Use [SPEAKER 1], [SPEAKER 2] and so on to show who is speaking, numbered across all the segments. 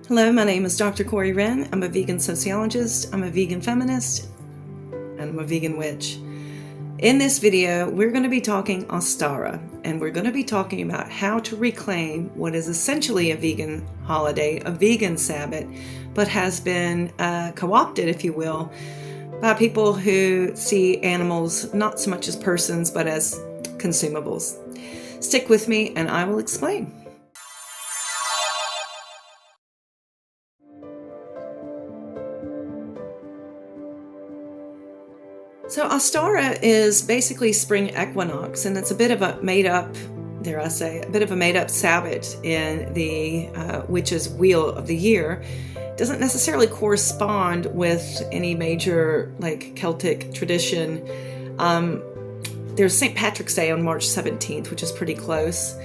[SPEAKER 1] Hello, my name is Dr. Corey Wren. I'm a vegan sociologist, I'm a vegan feminist, and I'm a vegan witch. In this video, we're going to be talking Ostara, and we're going to be talking about how to reclaim what is essentially a vegan holiday, a vegan Sabbath, but has been co-opted, if you will, by people who see animals not so much as persons, but as consumables. Stick with me and I will explain. So Ostara is basically spring equinox, and it's a bit of a made-up, dare I say, a bit of a made-up Sabbath in the witch's wheel of the year. It doesn't necessarily correspond with any major Celtic tradition. There's St. Patrick's Day on March 17th, which is pretty close.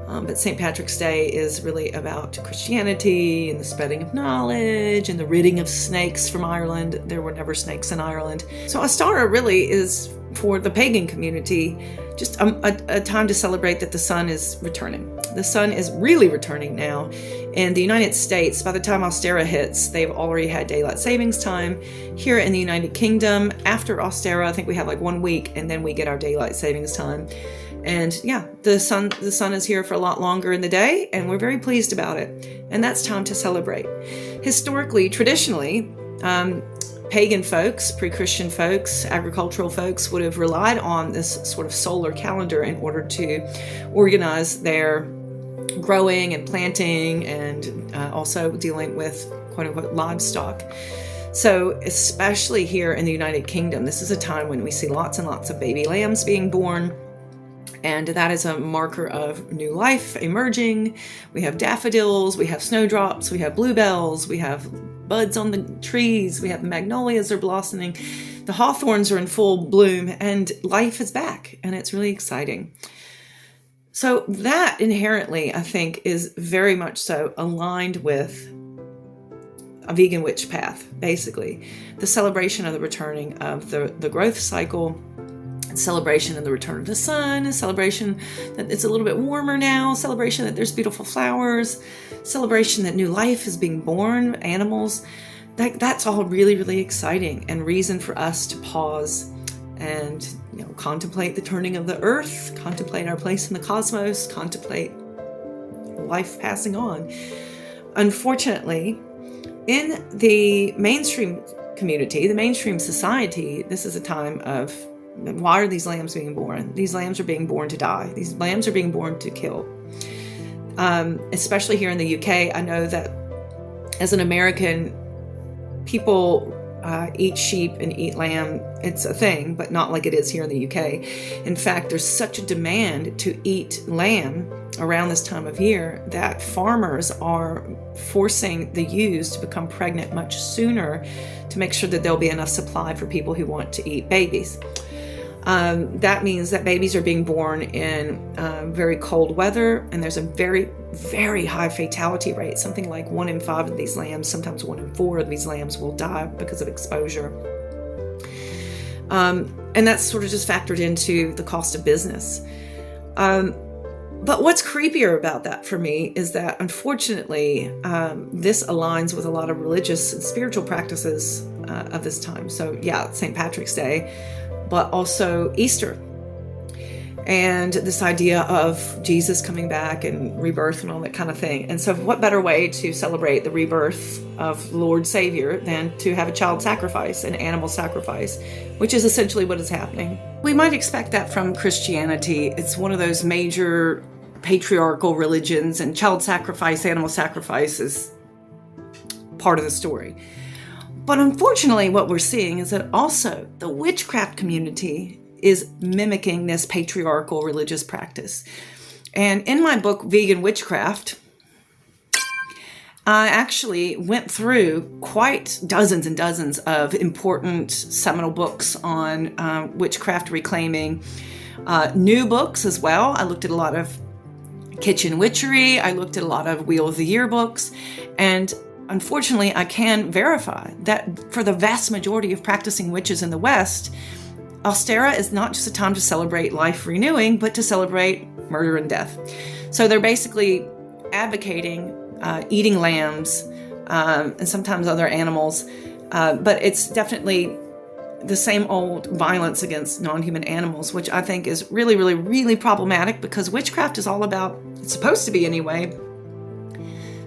[SPEAKER 1] But St. Patrick's Day is really about Christianity and the spreading of knowledge and the ridding of snakes from Ireland. There were never snakes in Ireland. So Ostara really is, for the pagan community, just a time to celebrate that the sun is returning. The sun is really returning now. In the United States, by the time Ostara hits, they've already had daylight savings time. Here in the United Kingdom, after Ostara, I think we have 1 week, and then we get our daylight savings time. And yeah, the sun is here for a lot longer in the day, and we're very pleased about it. And that's time to celebrate. Historically, traditionally, pagan folks, pre-Christian folks, agricultural folks would have relied on this sort of solar calendar in order to organize their growing and planting and also dealing with quote-unquote livestock. So especially here in the United Kingdom, this is a time when we see lots and lots of baby lambs being born. And that is a marker of new life emerging. We have daffodils, we have snowdrops, we have bluebells, we have buds on the trees, we have magnolias are blossoming, the hawthorns are in full bloom, and life is back, and it's really exciting. So that inherently, I think, is very much so aligned with a vegan witch path, basically. The celebration of the returning of the growth cycle, celebration of the return of the sun, a celebration that it's a little bit warmer now, celebration that there's beautiful flowers, celebration that new life is being born, animals. That's all really, really exciting, and reason for us to pause and contemplate the turning of the earth, contemplate our place in the cosmos, contemplate life passing on. Unfortunately, in the mainstream community, the mainstream society, this is a time of, why are these lambs being born? These lambs are being born to die. These lambs are being born to kill. Especially here in the UK, I know that as an American, people eat sheep and eat lamb. It's a thing, but not like it is here in the UK. In fact, there's such a demand to eat lamb around this time of year that farmers are forcing the ewes to become pregnant much sooner to make sure that there'll be enough supply for people who want to eat babies. That means that babies are being born in very cold weather, and there's a very, very high fatality rate. Something like 1 in 5 of these lambs, sometimes 1 in 4 of these lambs will die because of exposure. And that's sort of just factored into the cost of business. But what's creepier about that for me is that, unfortunately, this aligns with a lot of religious and spiritual practices of this time. So yeah, St. Patrick's Day, but also Easter. And this idea of Jesus coming back and rebirth and all that kind of thing. And so what better way to celebrate the rebirth of Lord Savior than to have a child sacrifice, an animal sacrifice, which is essentially what is happening. We might expect that from Christianity. It's one of those major patriarchal religions, and child sacrifice, animal sacrifice is part of the story. But unfortunately, what we're seeing is that also the witchcraft community is mimicking this patriarchal religious practice. And in my book, Vegan Witchcraft, I actually went through quite dozens and dozens of important seminal books on witchcraft reclaiming, new books as well. I looked at a lot of kitchen witchery. I looked at a lot of Wheel of the Year books, and unfortunately, I can verify that for the vast majority of practicing witches in the West, Ostara is not just a time to celebrate life renewing, but to celebrate murder and death. So they're basically advocating eating lambs, and sometimes other animals. But it's definitely the same old violence against non-human animals, which I think is really, really, really problematic, because witchcraft is all about, it's supposed to be anyway,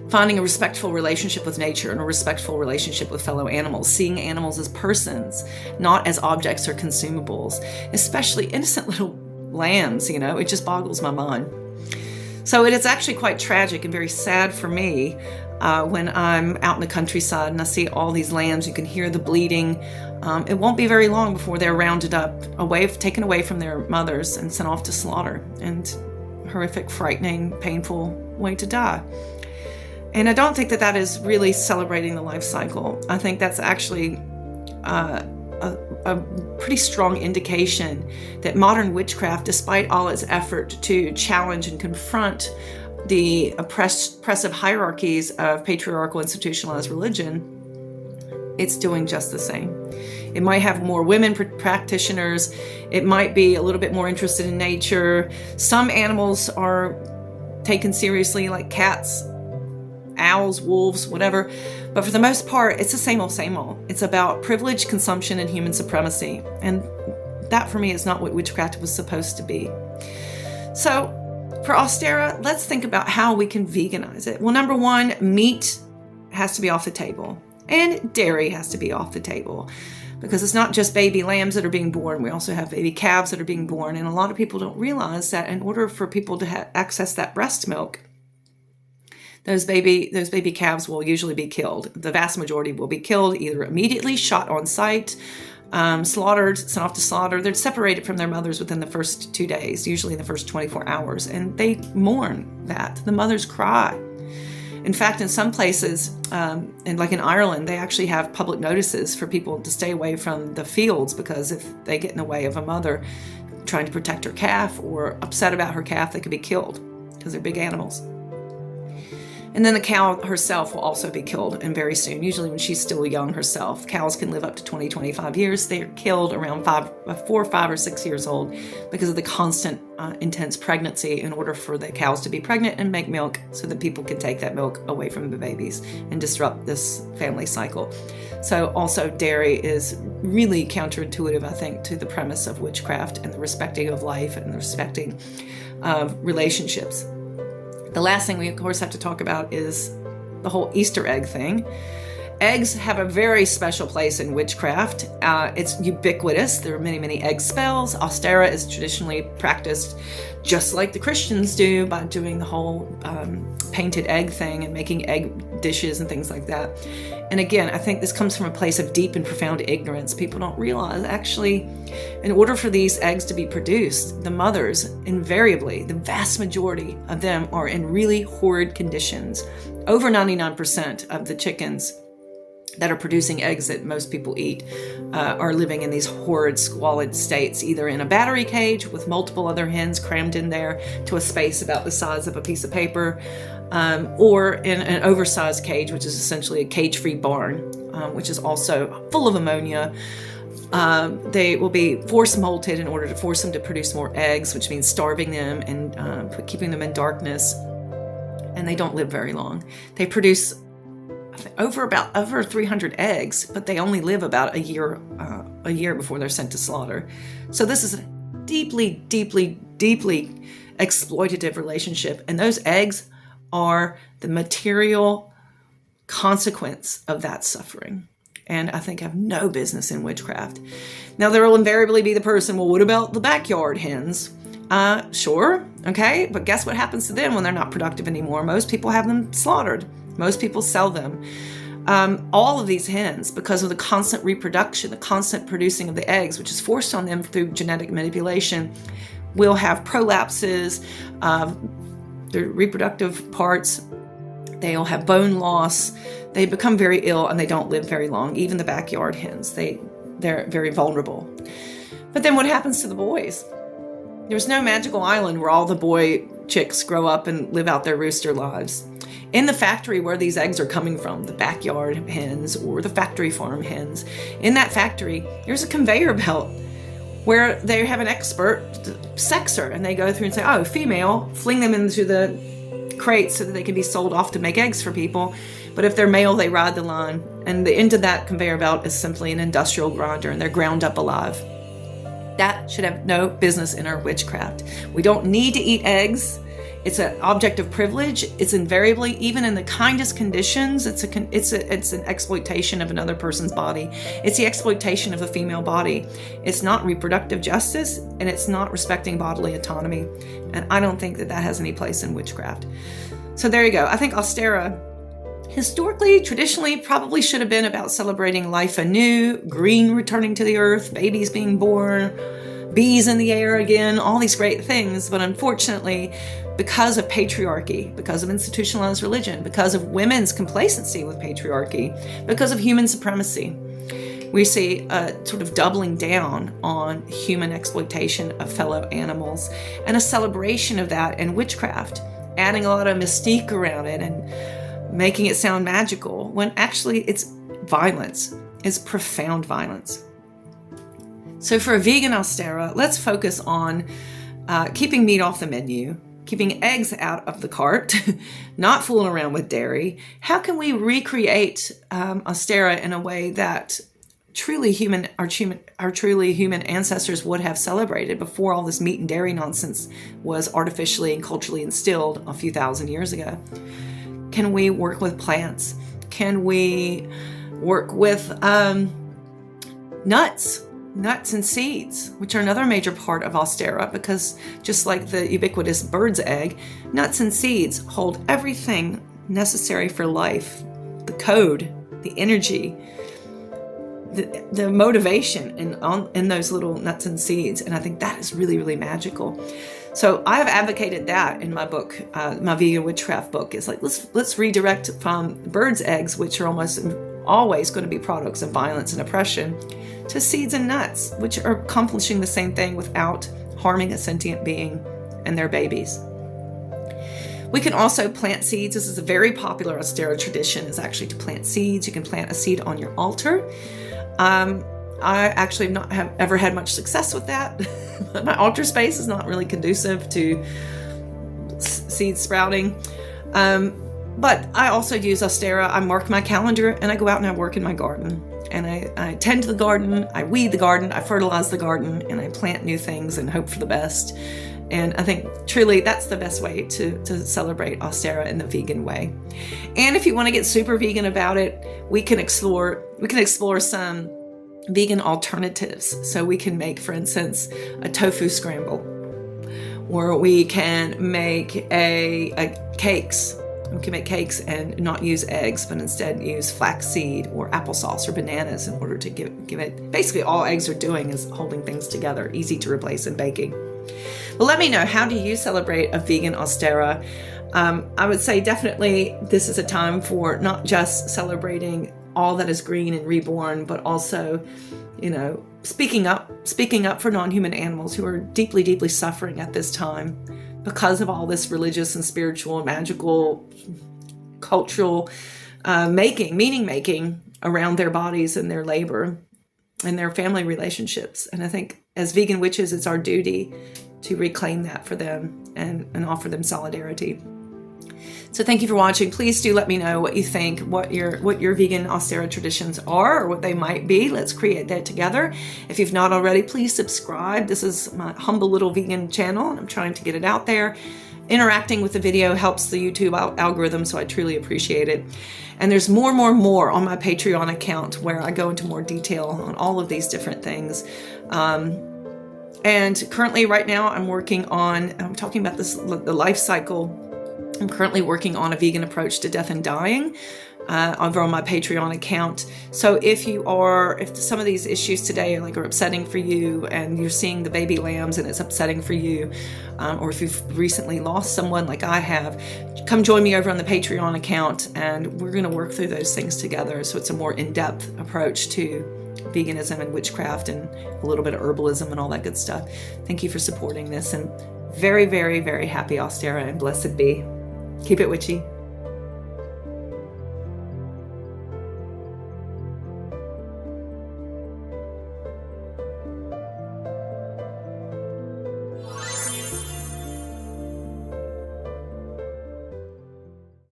[SPEAKER 1] finding a respectful relationship with nature and a respectful relationship with fellow animals, seeing animals as persons, not as objects or consumables, especially innocent little lambs. It just boggles my mind. So it is actually quite tragic and very sad for me when I'm out in the countryside and I see all these lambs. You can hear the bleeding. It won't be very long before they're rounded up, taken away from their mothers and sent off to slaughter, and horrific, frightening, painful way to die. And I don't think that is really celebrating the life cycle. I think that's actually a pretty strong indication that modern witchcraft, despite all its effort to challenge and confront the oppressive hierarchies of patriarchal institutionalized religion, it's doing just the same. It might have more women practitioners. It might be a little bit more interested in nature. Some animals are taken seriously, like cats, owls, wolves, whatever. But for the most part, it's the same old. It's about privilege, consumption, and human supremacy. And that, for me, is not what witchcraft was supposed to be. So for Ostara, let's think about how we can veganize it. Well, number one, meat has to be off the table, and dairy has to be off the table, because it's not just baby lambs that are being born. We also have baby calves that are being born. And a lot of people don't realize that in order for people to access that breast milk, those baby calves will usually be killed. The vast majority will be killed, either immediately, shot on sight, slaughtered, sent off to slaughter. They're separated from their mothers within the first 2 days, usually in the first 24 hours. And they mourn that. The mothers cry. In fact, in some places, and like in Ireland, they actually have public notices for people to stay away from the fields, because if they get in the way of a mother trying to protect her calf or upset about her calf, they could be killed, because they're big animals. And then the cow herself will also be killed, and very soon, usually when she's still young herself. Cows can live up to 20, 25 years. They are killed around 4, 5, or 6 years old because of the constant, intense pregnancy, in order for the cows to be pregnant and make milk, so that people can take that milk away from the babies and disrupt this family cycle. So also dairy is really counterintuitive, I think, to the premise of witchcraft and the respecting of life and the respecting of relationships. The last thing we, of course, have to talk about is the whole Easter egg thing. Eggs have a very special place in witchcraft. It's ubiquitous. There are many, many egg spells. Ostara is traditionally practiced just like the Christians do, by doing the whole painted egg thing and making egg dishes and things like that. And again, I think this comes from a place of deep and profound ignorance. People don't realize, actually, in order for these eggs to be produced, the mothers, invariably, the vast majority of them are in really horrid conditions. Over 99% of the chickens that are producing eggs that most people eat are living in these horrid, squalid states, either in a battery cage with multiple other hens crammed in there to a space about the size of a piece of paper, or in an oversized cage, which is essentially a cage-free barn, which is also full of ammonia. They will be force molted in order to force them to produce more eggs, which means starving them and keeping them in darkness. And they don't live very long. They produce over 300 eggs, but they only live about a year before they're sent to slaughter. So this is a deeply, deeply, deeply exploitative relationship, and those eggs are the material consequence of that suffering, and I think have no business in witchcraft. Now, there will invariably be the person, well, what about the backyard hens? Sure, okay, but guess what happens to them when they're not productive anymore? Most people have them slaughtered. Most people sell them. All of these hens, because of the constant reproduction, the constant producing of the eggs, which is forced on them through genetic manipulation, will have prolapses, their reproductive parts. They'll have bone loss. They become very ill, and they don't live very long. Even the backyard hens, they're very vulnerable. But then what happens to the boys? There's no magical island where all the boy chicks grow up and live out their rooster lives. In the factory where these eggs are coming from, the backyard hens or the factory farm hens, in that factory, there's a conveyor belt where they have an expert sexer, and they go through and say, oh, female, fling them into the crates so that they can be sold off to make eggs for people. But if they're male, they ride the line. And the end of that conveyor belt is simply an industrial grinder, and they're ground up alive. That should have no business in our witchcraft. We don't need to eat eggs. It's an object of privilege. It's invariably, even in the kindest conditions, it's an exploitation of another person's body. It's the exploitation of the female body. It's not reproductive justice, and it's not respecting bodily autonomy. And I don't think that has any place in witchcraft. So there you go. I think Ostara, historically, traditionally, probably should have been about celebrating life anew, green returning to the earth, babies being born, bees in the air again, all these great things. But unfortunately, because of patriarchy, because of institutionalized religion, because of women's complacency with patriarchy, because of human supremacy, we see a sort of doubling down on human exploitation of fellow animals and a celebration of that in witchcraft, adding a lot of mystique around it and making it sound magical, when actually it's violence. It's profound violence. So for a vegan Ostara, let's focus on keeping meat off the menu, keeping eggs out of the cart, not fooling around with dairy. How can we recreate Ostara in a way that our truly human ancestors would have celebrated before all this meat and dairy nonsense was artificially and culturally instilled a few thousand years ago? Can we work with plants? Can we work with nuts and seeds, which are another major part of Ostara, because just like the ubiquitous bird's egg, nuts and seeds hold everything necessary for life, the code, the energy, the motivation in those little nuts and seeds. And I think that is really, really magical. So I have advocated that in my book, my vegan witchcraft book. Is like, let's redirect from birds' eggs, which are almost always going to be products of violence and oppression, to seeds and nuts, which are accomplishing the same thing without harming a sentient being and their babies. We can also plant seeds. This is a very popular Ostara tradition, is actually to plant seeds. You can plant a seed on your altar. I actually have ever had much success with that. My altar space is not really conducive to seed sprouting. But I also use Ostara. I mark my calendar and I go out and I work in my garden. And I tend to the garden, I weed the garden, I fertilize the garden, and I plant new things and hope for the best. And I think truly that's the best way to celebrate Ostara in the vegan way. And if you want to get super vegan about it, we can explore some vegan alternatives. So we can make, for instance, a tofu scramble, or we can make cakes. We can make cakes and not use eggs, but instead use flaxseed or applesauce or bananas in order to give it. Basically, all eggs are doing is holding things together, easy to replace in baking. But let me know, how do you celebrate a vegan Ostara? I would say definitely this is a time for not just celebrating all that is green and reborn, but also, speaking up for non-human animals who are deeply, deeply suffering at this time because of all this religious and spiritual and magical, cultural meaning making around their bodies and their labor and their family relationships. And I think as vegan witches, it's our duty to reclaim that for them and offer them solidarity. So thank you for watching. Please do let me know what you think, what your vegan Ostara traditions are, or what they might be. Let's create that together. If you've not already, please subscribe. This is my humble little vegan channel, and I'm trying to get it out there. Interacting with the video helps the YouTube algorithm, so I truly appreciate it. And there's more on my Patreon account where I go into more detail on all of these different things. And currently, right now, I'm talking about the life cycle. I'm currently working on a vegan approach to death and dying over on my Patreon account. So if some of these issues today are upsetting for you, and you're seeing the baby lambs and it's upsetting for you, or if you've recently lost someone like I have, come join me over on the Patreon account, and we're going to work through those things together. So it's a more in-depth approach to veganism and witchcraft and a little bit of herbalism and all that good stuff. Thank you for supporting this, and very, very, very happy Ostara, and blessed be. Keep it witchy.